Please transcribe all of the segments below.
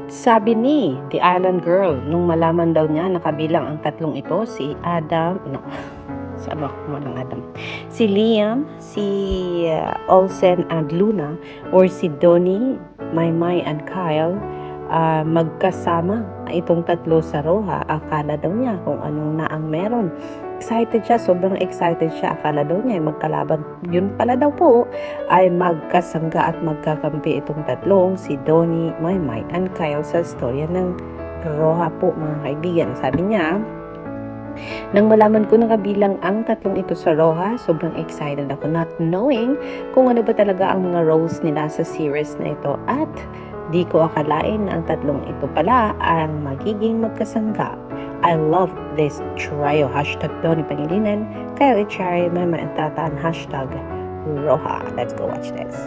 Sabi ni The Island Girl, nung malaman daw niya na kabilang ang tatlong ito, si Adam, no, sabi ko mo ng Adam, si Liam, si Olsen and Luna, or si Donnie, Maymay and Kyle, magkasama itong tatlo sa Roha. Akala daw niya kung ano na ang meron. Excited siya, sobrang excited siya. Akala daw niya ay magkalaban. Yun pala daw po ay magkasangga at magkakampi itong tatlong, si Donnie, Maymay, and Kyle sa storya ng Roha po, mga kaibigan. Sabi niya, nang malaman ko na kabilang ang tatlong ito sa Roha, sobrang excited ako, not knowing kung ano ba talaga ang mga roles nila sa series na ito. At di ko akalain na ang tatlong ito pala ang magiging magkasangga. I love this trio. Hashtag Donnie Pangilinan, Kyle Echari, Mama and Tatan, hashtag Roha. Let's go watch this.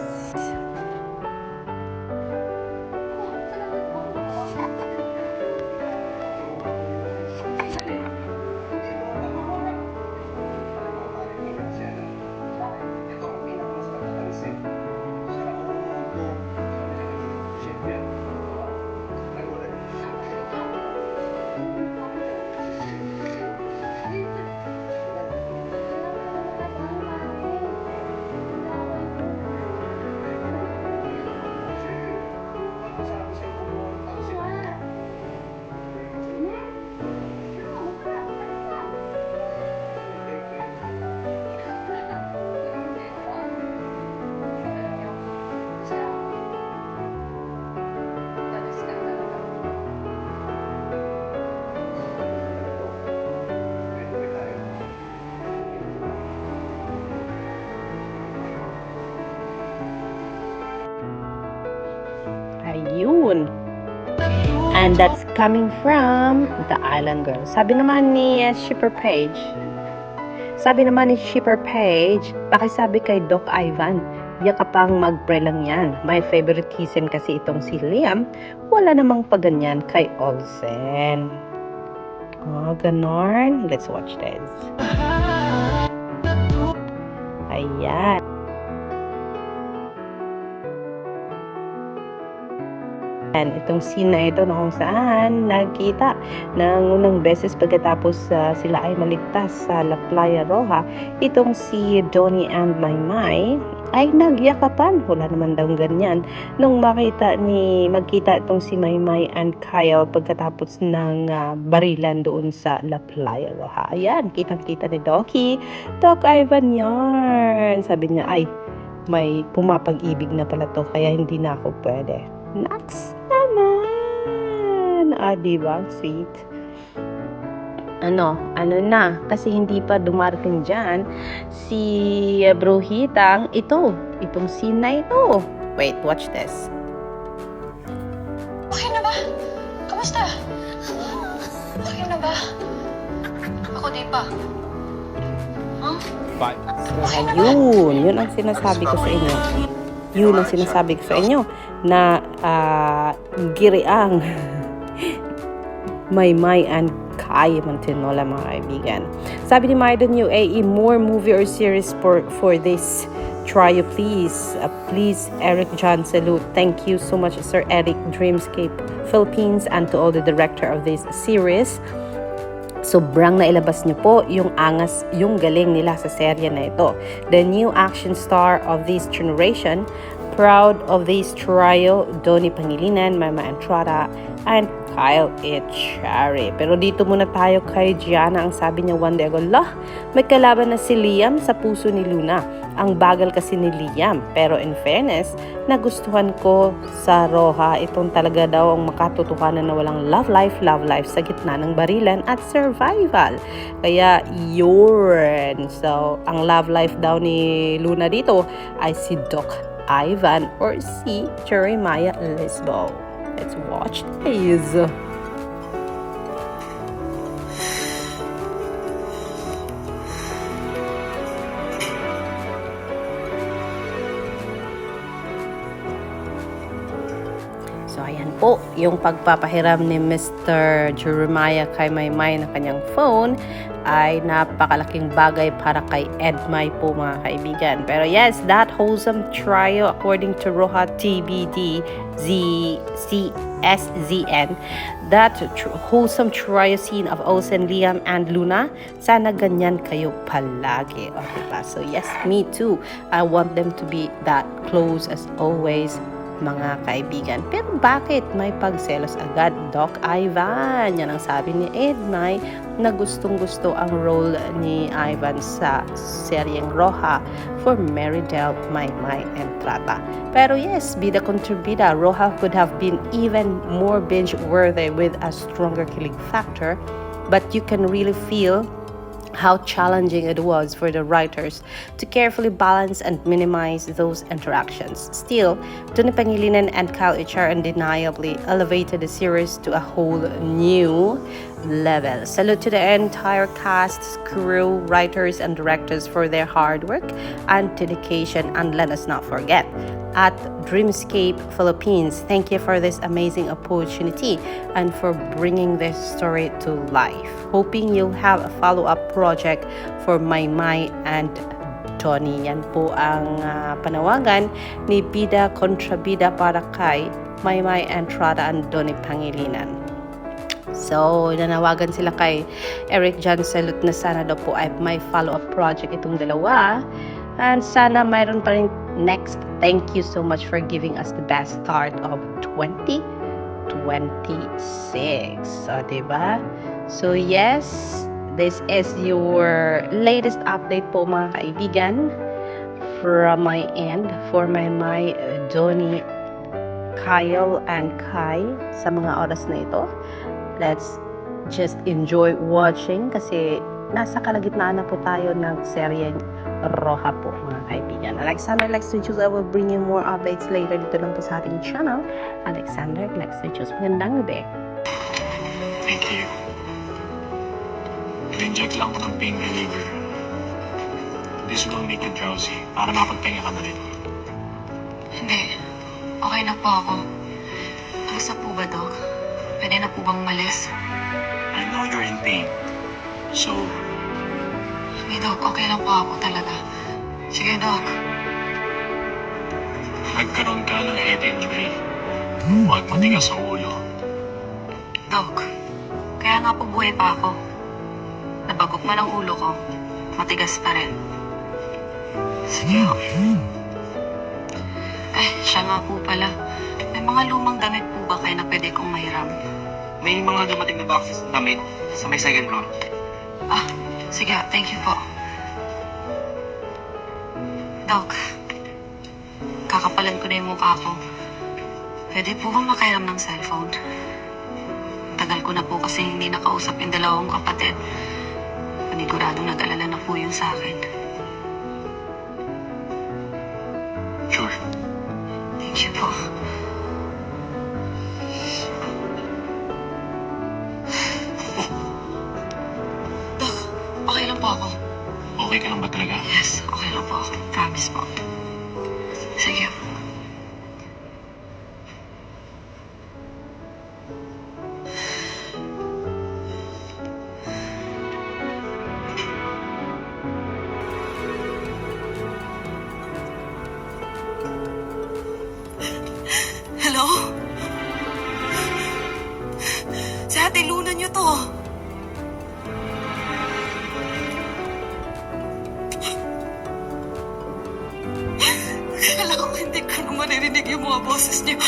Ayun. And that's coming from The Island Girl. Sabi naman ni Shipper Page, pakisabi kay Doc Ivan, yakapang mag-pre lang yan. My favoritism kasi itong si Liam, wala namang paganyan kay Olsen. Oh, ganon. Let's watch this. Ayan. Itong scene na ito na kung saan nakita ng unang beses pagkatapos sila ay maligtas sa La Playa Roja, itong si Donnie and Maymay ay nagyakapan. Wala naman daw ganyan nung magkita itong si Maymay and Kyle pagkatapos ng barilan doon sa La Playa Roja. Ayan, kitang-kita ni Doc Ivan yarn. Sabi niya, ay, may pumapag-ibig na pala to, kaya hindi na ako pwede. Next naman. Diba? Sweet. Ano na, kasi hindi pa dumarating dyan si Bruhitang itong scene na ito. Wait, watch this. Okay na ba? Kamusta? Okay na ba? Ako di pa. Huh? Ayun, yun ang sinasabi ko sa inyo. Yun ang sinasabi ko sa inyo na giriang Maymay and Kai Mantinola, mga kaibigan. Sabi ni Maidon UAE, more movie or series for this trio, please. Please, Eric John, salute. Thank you so much, Sir Eric, Dreamscape Philippines, and to all the director of this series. Sobrang nailabas niyo po yung angas, yung galing nila sa serye na ito. The new action star of this generation, proud of this trio, Donnie Pangilinan, Mama Entrada, and Kyle Echari. Pero dito muna tayo kay Gianna. Ang sabi niya one day ago, may kalaban na si Liam sa puso ni Luna. Ang bagal kasi ni Liam. Pero in fairness, nagustuhan ko sa Roha, itong talaga daw ang makatotohanan na walang love life sa gitna ng barilan at survival. Kaya yun. So, ang love life daw ni Luna dito ay si Doc Ivan or si Jeremiah Lisbo. Let's watch this. So, ayan po, yung pagpapahiram ni Mr. Jeremiah kay Maymay na kanyang phone ay napakalaking bagay para kay Edmay po mga kaibigan. Pero yes, that wholesome trio according to Roha TBD SZN, that wholesome trio scene of Osen, Liam, and Luna, sana ganyan kayo palagi. O, diba? So yes, me too. I want them to be that close as always, mga kaibigan. Pero bakit may pagselos agad, Doc Ivan? Yan ang sabi ni Edmay na gustong-gusto ang role ni Ivan sa seryeng Roha for Meridel, Maymay, and Trata. Pero yes, bida kontra bida, Roha could have been even more binge-worthy with a stronger killing factor, but you can really feel how challenging it was for the writers to carefully balance and minimize those interactions. Still, Tony Pangilinan and Kyle HR undeniably elevated the series to a whole new level. Salute to the entire cast, crew, writers, and directors for their hard work and dedication. And let us not forget, at Dreamscape Philippines, thank you for this amazing opportunity and for bringing this story to life. Hoping you'll have a follow-up project for Maymay and Tony. Yan po ang panawagan ni Bida kontra Bida para kay Maymay and Trata and Tony Pangilinan. So, nanawagan sila kay Eric John Salute na sana daw po ay may follow-up project itong dalawa. And sana mayroon pa rin next. Thank you so much for giving us the best start of 2026. So, diba? So, yes, this is your latest update po mga kaibigan from my end for my Donnie, Kyle, and Kai sa mga oras na ito. Let's just enjoy watching kasi nasa kalagitnaan na po tayo ng seryeng Roha po mga kaibigan. Alexander likes to choose. I will bring you more updates later dito lang po sa ating channel. Alexander likes to choose. Magandang gabi. Thank you. I-inject lang ko ng pain reliever. This will make you drowsy para makapagpahinga ka na rin. Hindi. Okay na po ako. Alas na po ba, Doc? Pwede na po bang umalis? I know you're in pain. So, Hindi, Doc. Okay lang po ako talaga. Sige, Doc. nagkaroon ka ng head injury. Huwag matigas ang ulo. Doc, kaya nga po buhay pa ako. Nabagok man ang ulo ko, matigas pa rin. Sige ho. Siya nga po pala. May mga lumang damit po ba kayo na pwede kong mahiram? May mga dumating na boxes na damit sa may second floor. Sige, thank you po. Doc, kakapalan ko na yung mukha ko. Pwede po bang makairam ng cellphone? Tagal ko na po kasi hindi nakausap yung dalawang kapatid. Paniguradong nag-alala na po yun sa akin. Sure. Thank you po. Doc, okay lang po ako. Okay ka lang ba talaga? Yes, okay lang po ako. Promise po. Sige. Hello? Si Ate Luna niyo to. Kala ko hindi ko na maririnig yung mga boses niyo.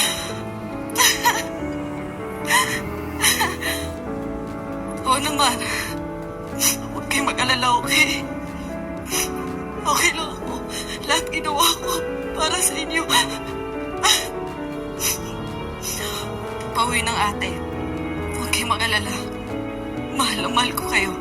Oo naman. Huwag kayong mag-alala, okay? Okay lang ako. Lahat ginawa ko para sa inyo. Pauwi ng ate. Huwag kayong mag-alala. Mahal na mahal ko kayo.